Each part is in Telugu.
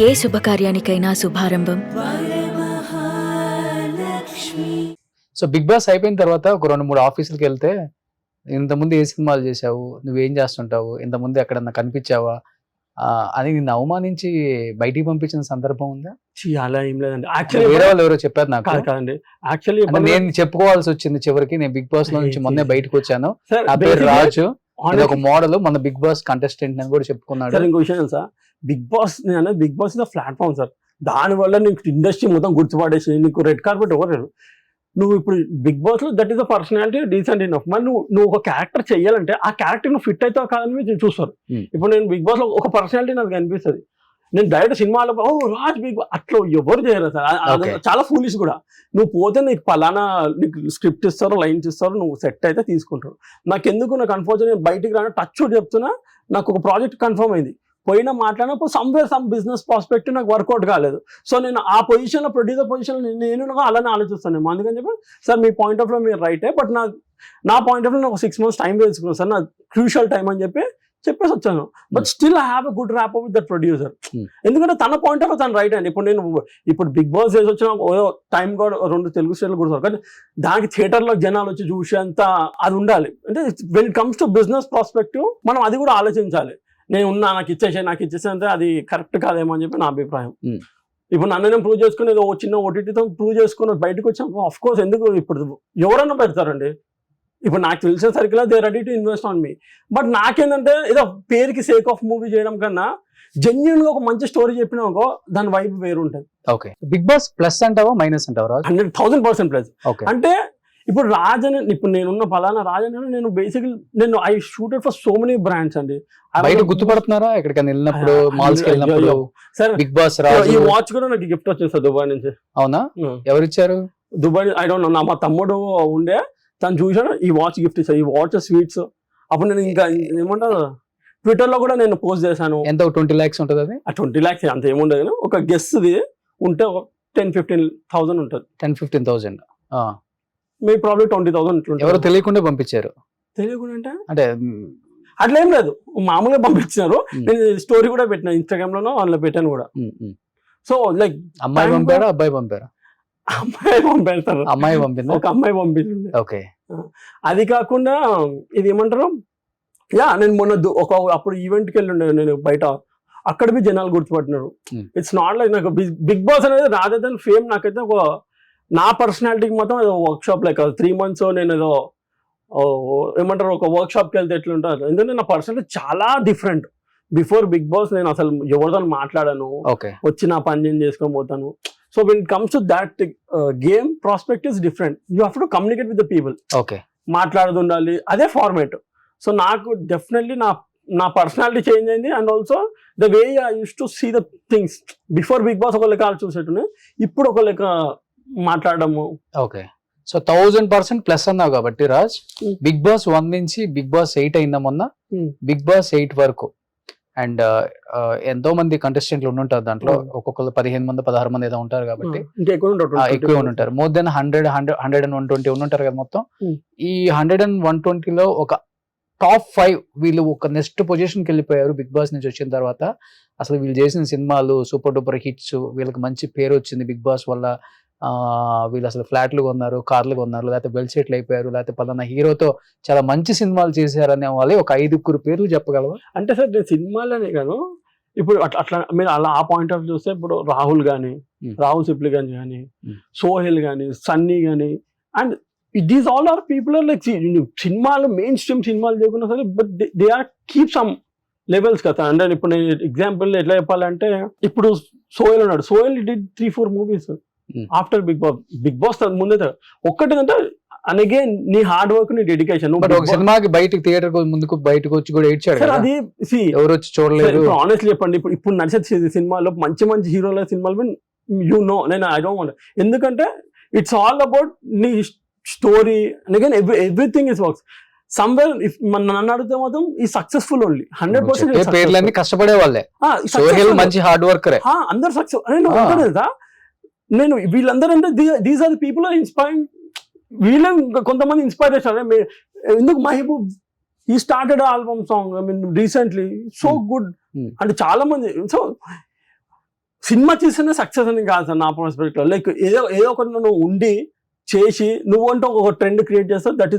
ఏ శుభకార్యానికైనా శుభారంభం. సో బిగ్ బాస్ అయిపోయిన తర్వాత ఒక 2-3 ఆఫీసులకి వెళ్తే ఇంతకుముందు ఏ సినిమాలు చేశావు, నువ్వేం చేస్తుంటావు, ఇంతకుముందు ఎక్కడన్నా కనిపించావా అని నిన్ను అవమానించి బయటికి పంపించిన సందర్భం ఉందా? అలా ఏం లేదండి. వేరే వాళ్ళు ఎవరో చెప్పారు నాకు. కాదండి, యాక్చువల్లీ నేను చెప్పుకోవాల్సి వచ్చింది చివరికి. నేను బిగ్ బాస్ లో నుంచి మొన్నే బయటకు వచ్చాను. నా పేరు రాజు, ఒక మోడల్, మన బిగ్ బాస్ కంటెస్టెంట్ అని కూడా చెప్పుకున్నాడు. ఇంకో విషయం తెలుసా, బిగ్ బాస్ అనేది Bigg Boss is platform sir. దాని వల్ల నీకు ఇండస్ట్రీ మొత్తం గుర్తుపడేసి నీకు రెడ్ కార్పెట్ ఎవరు. నువ్వు ఇప్పుడు బిగ్ బాస్ లో that is the personality decent enough. మరి నువ్వు ఒక క్యారెక్టర్ చెయ్యాలంటే ఆ క్యారెక్టర్ నువ్వు ఫిట్ అవుతావు కాదని చూస్తారు. ఇప్పుడు నేను బిగ్ బాస్ లో ఒక పర్సనాలిటీ నాకు కనిపిస్తుంది. నేను డైరెక్ట్ సినిమాలో రాజ్ బిగ్ బాస్ అట్లా ఎవరు చేయరు సార్. చాలా ఫూలిష్ కూడా. నువ్వు పోతే నీకు పలానా నీకు స్క్రిప్ట్ ఇస్తారు, లైన్స్ ఇస్తారు, నువ్వు సెట్ అయితే తీసుకుంటారు. నాకు అన్ఫార్చునేట్ బయటికి రాను టచ్ చెప్తున్నా. నాకు ఒక ప్రాజెక్ట్ కన్ఫర్మ్ అయింది, పోయినా మాట్లాడినప్పుడు సమ్ బిజినెస్ ప్రాస్పెక్ట్ నాకు వర్కౌట్ కాలేదు. సో నేను ఆ పొజిషన్లో, ప్రొడ్యూసర్ పొజిషన్లో నేను అలానే ఆలోచిస్తాను. అందుకని చెప్పి sir me point of view మీరు రైటే, బట్ నా పాయింట్ ఆఫ్ వ్యూ ఒక 6 months టైం వేసుకున్నాను సార్, నా క్రూషియల్ టైం అని చెప్పేసి వచ్చాను. But still I have a good rap with that producer. ఎందుకంటే తన పాయింట్ ఆఫ్ వ్యూ తను రైట్ అండి. ఇప్పుడు బిగ్ బాస్ చేసి వచ్చిన టైం కూడా 2 తెలుగు స్టేట్లు కూడా కానీ దానికి థియేటర్లో జనాలు వచ్చి చూసేంత అది ఉండాలి. అంటే when it comes to business prospective మనం అది కూడా ఆలోచించాలి. నేను నాకు ఇచ్చేసే అంటే అది కరెక్ట్ కాదేమో అని చెప్పి నా అభిప్రాయం. ఇప్పుడు నన్ను ప్రూవ్ చేసుకుని ఏదో చిన్న ఓటీటీతో ప్రూవ్ చేసుకుని బయటకు వచ్చాము. ఆఫ్ కోర్స్ ఎందుకు ఇప్పుడు ఎవరన్నా పెడతారండి. ఇప్పుడు నాకు తెలిసిన circle they ready to invest on me. But నాకేంటంటే ఏదో పేరుకి సేక్ ఆఫ్ మూవీ చేయడం కన్నా జెన్యున్ గా ఒక మంచి స్టోరీ చెప్పినాకో దాని వైబ్ వేరు ఉంటుంది. ఓకే, బిగ్ బాస్ ప్లస్ అంటావా మైనస్ అంటావా? 100,000% ప్లస్. అంటే ఇప్పుడు రాజన్, ఇప్పుడు నేనున్న ఫలానా రాజన్, నేను basically I shooted for so many brands అండి. బయట గుర్తుపడుతున్నారా ఎక్కడికైనా వెళ్ళినప్పుడు, మాల్స్ కి వెళ్ళినప్పుడు? బిగ్ బాస్ రాజు ఈ వాచ్ కూడా నాకు గిఫ్ట్ వచ్చింది సార్ దుబాయ్ నుంచి. అవునా? ఎవరిచ్చారు? Dubai I don't know. మా తమ్ముడు ఉండే, తను చూసాడు ఈ వాచ్ గిఫ్ట్ ఇచ్చాడు. ఈ వాచ్ స్వీట్స్. అప్పుడు నేను ఇంకా ఏమంటారు ట్విట్టర్ లో కూడా నేను పోస్ట్ చేశాను. ఎంత 20 lakhs ఉంటుంది అది? 20 lakhs అంత ఏముండదు. ఒక గెస్ట్ది ఉంటే 10-15,000 ఉంటుంది. 10-15,000 మీ ప్రాబ్లమ్ 20,000. ఎవరు తెలియకుండా పంపించారు? తెలియకుండా అంటే అట్లా ఏం లేదు, మామూలుగా పంపించినారు. నేను స్టోరీ కూడా పెట్టిన ఇన్స్టాగ్రామ్ లోనో అందులో పెట్టాను కూడా. సో లైక్ అమ్మాయి పంపారా, అబ్బాయి పంపారా? అమ్మాయి పంపిస్తారు. అమ్మాయి పంపింది, ఒక అమ్మాయి పంపించింది. ఓకే. అది కాకుండా ఇది ఏమంటారు, నేను మొన్న అప్పుడు ఈవెంట్కి వెళ్ళిండే నేను బయట, అక్కడ బి జనాలు గుర్తుపట్టినారు. ఇట్స్ నాట్ లైక్ నాకు బిగ్ బాస్ అనేది రాదర్ దెన్ ఫేమ్. నాకైతే ఒక నా పర్సనాలిటీకి మాత్రం ఏదో వర్క్ షాప్ లైక్ 3 months నేను ఏదో ఏమంటారు ఒక వర్క్ షాప్కి వెళ్తే ఎట్లుంటారు. ఎందుకంటే నా పర్సనాలిటీ చాలా డిఫరెంట్. బిఫోర్ బిగ్ బాస్ నేను అసలు ఎవరితో మాట్లాడాను, వచ్చి నా పని నేను చేసుకొని పోతాను. So when it comes to that game prospect is different. You have to communicate with the people. మాట్లాడుతూ ఉండాలి, అదే ఫార్మేట్. సో నాకు డెఫినెట్లీ నా పర్సనాలిటీ చేంజ్ అయింది. And also the way I use to see the things. Before Bigg Boss ఒక లెక్క చూసేట్టునే, ఇప్పుడు ఒక లెక్క మాట్లాడము. ఓకే. సో 1000% ప్లస్ అన్నావు కాబట్టి రాజ్, బిగ్ బాస్ 1 నుంచి బిగ్ బాస్ 8 అయిందా మొన్న? బిగ్ బాస్ 8 వరకు అండ్ ఎంతో మంది కంటెస్టెంట్లు ఉండుంటారు దాంట్లో. ఒక్కొక్కరు 15 మంది 16 మంది ఏదో ఉంటారు కాబట్టి ఎక్కువ ఉంటారు. మోర్ దెన్ 100-120 ఉండుంటారు కదా మొత్తం. ఈ 100-120లో ఒక టాప్ 5 వీళ్ళు ఒక నెక్స్ట్ పొజిషన్కి వెళ్ళిపోయారు బిగ్ బాస్ నుంచి వచ్చిన తర్వాత. అసలు వీళ్ళు చేసిన సినిమాలు సూపర్ డూపర్ హిట్స్, వీళ్ళకి మంచి పేరు వచ్చింది బిగ్ బాస్ వల్ల. వీళ్ళు అసలు ఫ్లాట్లు కొన్నారు, కార్లు కొన్నారు, లేకపోతే బెల్ సెట్లు అయిపోయారు, లేకపోతే పలానా హీరోతో చాలా మంచి సినిమాలు చేశారనే వాళ్ళే ఒక 5 పేర్లు చెప్పగలవా? అంటే సార్ నేను సినిమాలనే కాదు, ఇప్పుడు అట్లా మీరు అలా ఆ పాయింట్ ఆఫ్ చూస్తే ఇప్పుడు రాహుల్ సిప్లి కానీ, సోహెల్ కానీ, సన్నీ కానీ, and these all are people are like సినిమాలు మెయిన్ స్ట్రీమ్ సినిమాలు చేయకుండా సరే, but they are keep some levels కదా. అంటే ఇప్పుడు నేను ఎగ్జాంపుల్ ఎట్లా చెప్పాలంటే, ఇప్పుడు సోహెల్ ఉన్నాడు, Sohel did 3-4 movies after Bigg Boss ముందే. ఒక్కటేంటంటే అండ్ అగైన్ నీ హార్డ్ వర్క్, నీ డెడికేషన్. ఒక సినిమాకి బయటకు థియేటర్ ముందుకు బయటకు వచ్చి కూడా ఏడ్చాడు. అది ఎవరు వచ్చి చూడలేదు. ఆనెస్ట్లీ చెప్పండి, ఇప్పుడు నడిచే సినిమాలో మంచి హీరోల సినిమాలు నేను ఐ డోంట్ వాంట్. ఎందుకంటే ఇట్స్ ఆల్ అబౌట్ నీ story. And again everything is works somewhere. నన్ను అడిగితే మాత్రం ఈ సక్సెస్ఫుల్ ఓన్లీ 100% పేర్లన్నీ కష్టపడే వాళ్ళే. మంచి హార్డ్ వర్కర్ అందరు సక్సెస్. నేను వీళ్ళందరూ అంటే these are the people are inspiring. వీళ్ళ కొంతమంది ఇన్స్పైర్ చేశారు. ఎందుకు మహబూబ్ ఈ started album song I mean recently, so good. అంటే చాలా మంది. సో సినిమా తీస్తేనే సక్సెస్ అని కాదు సార్ నా పర్స్పెక్టివ్ లో. లైక్ ఏదో ఒకటి నువ్వు ఉండి చేసి నువ్వంటే ఒక ట్రెండ్ క్రియేట్ చేస్తావు, that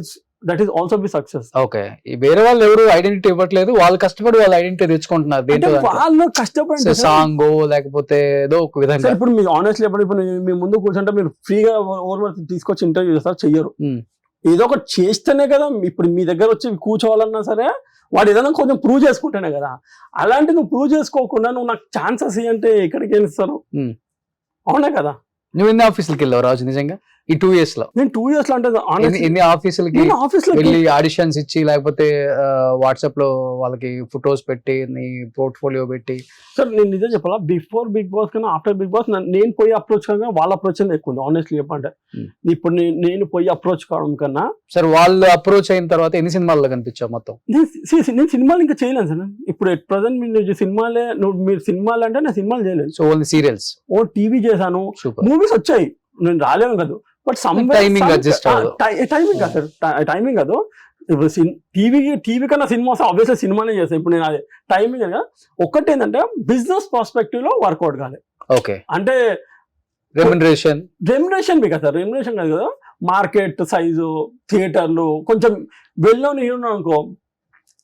is also be success. Okay, వేరే వాళ్ళు ఎవరు ఐడెంటిటీ ఇవ్వట్లేదు, వాళ్ళు కష్టపడి వాళ్ళు ఐడెంటిటీ తెచ్చుకుంటున్నారు. అంటే వాళ్ళు కష్టపడి సాంగ్ లేకపోతే ఏదో ఒక విధంగా. ఇప్పుడు మీరు ఆనెస్ట్లీ ఇప్పుడు మీ ముందు కూర్చుంటే మీరు ఫ్రీగా తీసుకొచ్చి ఇంటర్వ్యూ చేస్తారు, చెయ్యరు. ఏదో ఒకటి చేస్తేనే కదా ఇప్పుడు మీ దగ్గర వచ్చి కూర్చోవాలన్నా సరే వాడు ఏదైనా కొంచెం ప్రూవ్ చేసుకుంటేనే కదా. అలాంటి నువ్వు ప్రూవ్ చేసుకోకుండా నువ్వు నాకు ఛాన్సెస్ ఇవ్వంటే ఎక్కడికి వెళ్ళిస్తారు? అవునా కదా. నువ్వు ఎన్ని ఆఫీసులకి వెళ్ళావు రాజు నిజంగా ఈ 2 years లో? నేను 2 years లో అంటే ఎన్ని ఆఫీసులకి వెళ్ళి ఆడిషన్స్ ఇచ్చి లేకపోతే వాట్సాప్ లో వాళ్ళకి ఫొటోస్ పెట్టి నీ పోర్ట్ఫోలియో పెట్టి? సార్ నేను నిజం చెప్పాలా, బిఫోర్ బిగ్ బాస్ కన్నా ఆఫ్టర్ బిగ్ బాస్ నేను పోయి అప్రోచ్ కన్నా వాళ్ళ అప్రోచ్ అనేది ఎక్కువ ఉంది ఆనెస్ట్లీ చెప్పంటే. ఇప్పుడు నేను పోయి అప్రోచ్ కావడం కన్నా సార్ వాళ్ళు అప్రోచ్ అయిన తర్వాత ఎన్ని సినిమాల్లో కనిపించావు మొత్తం? నేను సినిమాలు ఇంకా చేయలేను సార్. ఇప్పుడు ఎట్ ప్రజెంట్ మీరు సినిమాలే మీరు సినిమాలు అంటే నేను సినిమాలు చేయలేదు. సో ఓన్లీ సీరియల్స్, ఓ టీవీ చేశాను, మూవీస్ వచ్చాయి, నేను రాలేను కదా. బట్ టైమింగ్ అడ్జస్ట్ అవ్వదు. టైమింగ్ కాదు సార్, టైమింగ్ కాదు. ఇప్పుడు టీవీ కన్నా సినిమా ఆబ్వియస్లీ సినిమానే చేస్తాను. ఇప్పుడు నేను అదే టైమింగ్ కదా. ఒక్కటి ఏంటంటే బిజినెస్ పర్స్పెక్టివ్ లో వర్కౌట్ కాలేదు. ఓకే, అంటే రెమ్యునరేషన్ కాదు సార్, రెమ్యునరేషన్ కాదు కదా. మార్కెట్ సైజు, థియేటర్లు, కొంచెం వెల్లోని హీరో అనుకో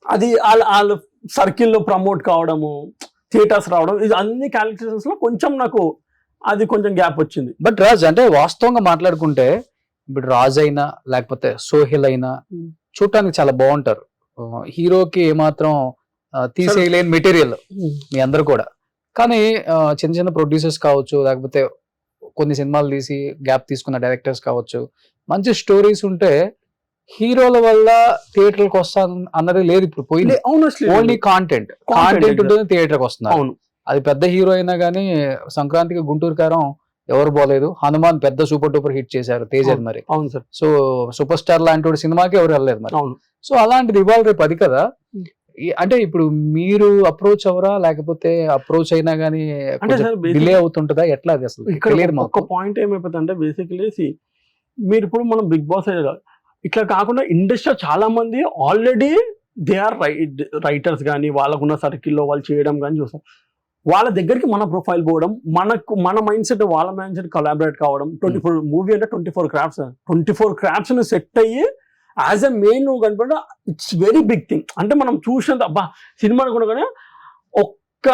అది వాళ్ళ సర్కిల్లో ప్రమోట్ కావడము, థియేటర్స్ రావడం, ఇది అన్ని క్యాలిక్యులేషన్స్ లో కొంచెం నాకు అది కొంచెం గ్యాప్ వచ్చింది. బట్ రాజ్ అంటే వాస్తవంగా మాట్లాడుకుంటే ఇప్పుడు రాజ్ అయినా లేకపోతే సోహిల్ అయినా చూడటానికి చాలా బాగుంటారు. హీరోకి ఏమాత్రం తీసేయలేని మెటీరియల్ మీ అందరు కూడా. కానీ చిన్న చిన్న ప్రొడ్యూసర్స్ కావచ్చు, లేకపోతే కొన్ని సినిమాలు తీసి గ్యాప్ తీసుకున్న డైరెక్టర్స్ కావచ్చు, మంచి స్టోరీస్ ఉంటే హీరోల వల్ల థియేటర్కి వస్తాను అన్నది లేదు ఇప్పుడు పోయింది. ఓన్లీ కాంటెంట్ ఉంటుంది, థియేటర్కి వస్తున్నారు. అవును, అది పెద్ద హీరో అయినా కానీ సంక్రాంతికి గుంటూరు కారం ఎవరు పోలేదు, హనుమాన్ పెద్ద సూపర్ డూపర్ హిట్ చేశారు తేజ మరి. అవును సార్. సో సూపర్ స్టార్ లాంటి సినిమాకి ఎవరు వెళ్ళలేదు మరి. అవును. సో అలాంటిది ఇవాళ రేపు అది కదా. అంటే ఇప్పుడు మీరు అప్రోచ్ అవరా లేకపోతే అప్రోచ్ అయినా గానీ డిలే అవుతుంటదా ఎట్లా? అది అసలు ఒక పాయింట్ ఏమైపోతుంది అంటే బేసికలీ మీరు ఇప్పుడు మనం బిగ్ బాస్ ఇట్లా కాకుండా ఇండస్ట్రీ చాలా మంది ఆల్రెడీ దే ఆర్ రైటర్స్ కానీ వాళ్ళకున్న సర్కిల్లో వాళ్ళు చేయడం కానీ చూస్తాం. వాళ్ళ దగ్గరికి మన ప్రొఫైల్ పోవడం, మన మైండ్ సెట్ వాళ్ళ మైండ్ సెట్ కొలాబరేట్ కావడం. 24 మూవీ అంటే 24 క్రాఫ్ట్స్ సెట్ అయ్యి యాజ్ ఎ మెయిన్ నువ్వు కనపడ ఇట్స్ వెరీ బిగ్ థింగ్. అంటే మనం చూసినంత అబ్బా సినిమా అనుకున్నా కానీ ఒక్క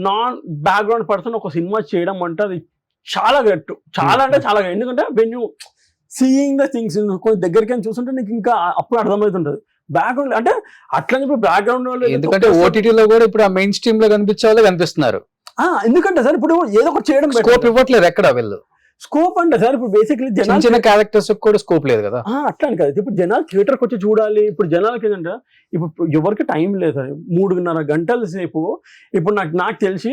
నాన్ బ్యాక్గ్రౌండ్ పర్సన్ ఒక సినిమా చేయడం అంటే అది చాలా గట్టు, చాలా అంటే చాలా. ఎందుకంటే when you seeing the things కొంచెం దగ్గరికి చూస్తుంటే నీకు ఇంకా అప్పుడు అర్థమవుతుంటది. బ్యాక్గ్రౌండ్ అంటే అట్లా చెప్పి బ్యాక్గ్రౌండ్ వాళ్ళు, ఎందుకంటే ఓటీటీలో కూడా ఇప్పుడు ఆ మెయిన్ స్ట్రీమ్ లో కనిపించే వాళ్ళే కనిపిస్తున్నారు. ఎందుకంటే సార్ ఇప్పుడు ఏదో ఒకటి చేయడం స్కోప్ ఇవ్వట్లేదు ఎక్కడ వీళ్ళు. స్కోప్ అంటే సార్ ఇప్పుడు బేసిక్లీ చిన్న క్యారెక్టర్స్ కూడా స్కోప్ లేదు కదా. అట్లా అని కదా. ఇప్పుడు జనాలు థియేటర్కి వచ్చి చూడాలి. ఇప్పుడు జనాలకి ఏంటంటే ఇప్పుడు ఎవరికి టైం లేదు సార్. 3.5 గంటల సేపు ఇప్పుడు నాకు తెలిసి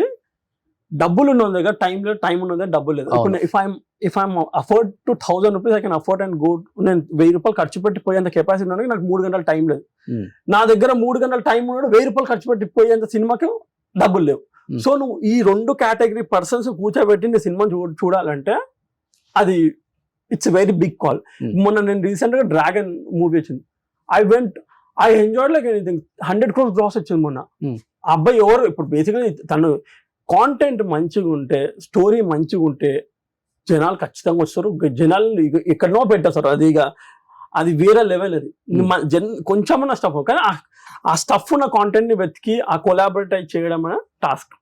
డబ్బులు ఉన్న దగ్గర టైం ఉన్న దగ్గర డబ్బులు లేదు. ఇప్పుడు if I'm afford to 1000 rupees I can afford and go. నేను 1000 రూపాయలు ఖర్చు పెట్టి పోయేంత కెపాసిటీ ఉన్నది, నాకు 3 గంటల టైం లేదు. నా దగ్గర 3 గంటల టైం ఉన్నాడు, 1000 రూపాయలు ఖర్చు పెట్టి పోయేంత సినిమాకి డబ్బులు లేవు. సో నువ్వు ఈ 2 కేటగిరీ పర్సన్స్ కూర్చోబెట్టి నీ సినిమా చూడాలంటే అది ఇట్స్ వెరీ బిగ్ కాల్. మొన్న నేను రీసెంట్ గా డ్రాగన్ మూవీ వచ్చింది. I enjoyed like anything. 100 crores gross వచ్చింది మొన్న. ఆ అబ్బాయి ఎవరు ఇప్పుడు బేసిక్గా తను కాంటెంట్ మంచిగా ఉంటే, స్టోరీ మంచిగా ఉంటే జనాలు ఖచ్చితంగా వస్తారు. జనాలు ఎక్కడనో పెట్టేస్తారు. అది వేరే లెవెల్. అది కొంచెమన్నా స్టఫ్, కానీ ఆ స్టఫ్ ఉన్న కాంటెంట్ ని వెతికి ఆ కొలాబరేట్ చేయడం అనే టాస్క్.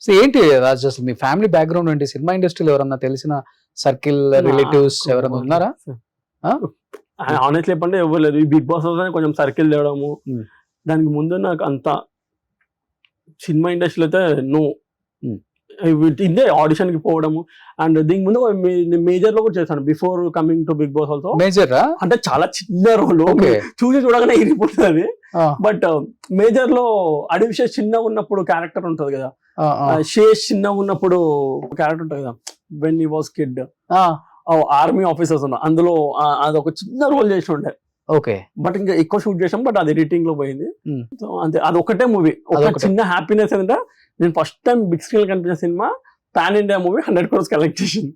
సో ఏంటి రాజు అసలు మీ ఫ్యామిలీ బ్యాక్గ్రౌండ్ ఏంటి? సినిమా ఇండస్ట్రీలో ఎవరన్నా తెలిసిన సర్కిల్ రిలేటివ్స్ ఎవరైనా ఉన్నారా? ఆనెస్ట్లీ చెప్పండి ఎవరు లేదు. ఈ బిగ్ బాస్ కొంచెం సర్కిల్ తేవడము, దానికి ముందు నాకు అంత సినిమా ఇండస్ట్రీలో అయితే నో. ఇదే ఆడిషన్ కి పోవడము. అండ్ దీనికి ముందు మేజర్ లో కూడా చేశాను before coming to Bigg Boss also. Major అంటే చాలా చిన్న రోల్, చూసి చూడగానే ఇరిగిపోతుంది. బట్ మేజర్ లో అడివిషేష్ చిన్నగా ఉన్నప్పుడు క్యారెక్టర్ ఉంటది కదా, శేష్ చిన్నగా ఉన్నప్పుడు క్యారెక్టర్ ఉంటది కదా, when he was kid, army officers ఉన్నా అందులో అది ఒక చిన్న రోల్ చేసి ఉండే. ఓకే, బట్ ఇంకా ఎక్కువ షూట్ చేసాం, బట్ అది ఎడిటింగ్ లో పోయింది. సో అంతే, అది ఒకటే మూవీ. ఒక చిన్న హ్యాపీనెస్ ఏంటంటే నేను ఫస్ట్ టైం బిగ్ స్క్రీన్ కనిపించిన cinema pan India movie 100 crores collect చేసింది.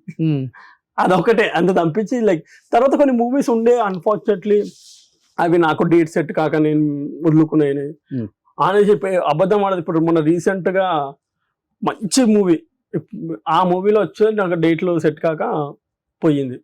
అదొకటే, అంత తప్పించి లైక్ తర్వాత కొన్ని మూవీస్ ఉండే అన్ఫార్చునేట్లీ అవి నాకు డేట్ సెట్ కాక నేను వదులుకున్నాయి. ఆనే చెప్పి అబద్ధం ఆడదు. ఇప్పుడు మొన్న రీసెంట్ గా మంచి మూవీ ఆ మూవీలో వచ్చి నాకు డేట్లు సెట్ కాక పోయింది.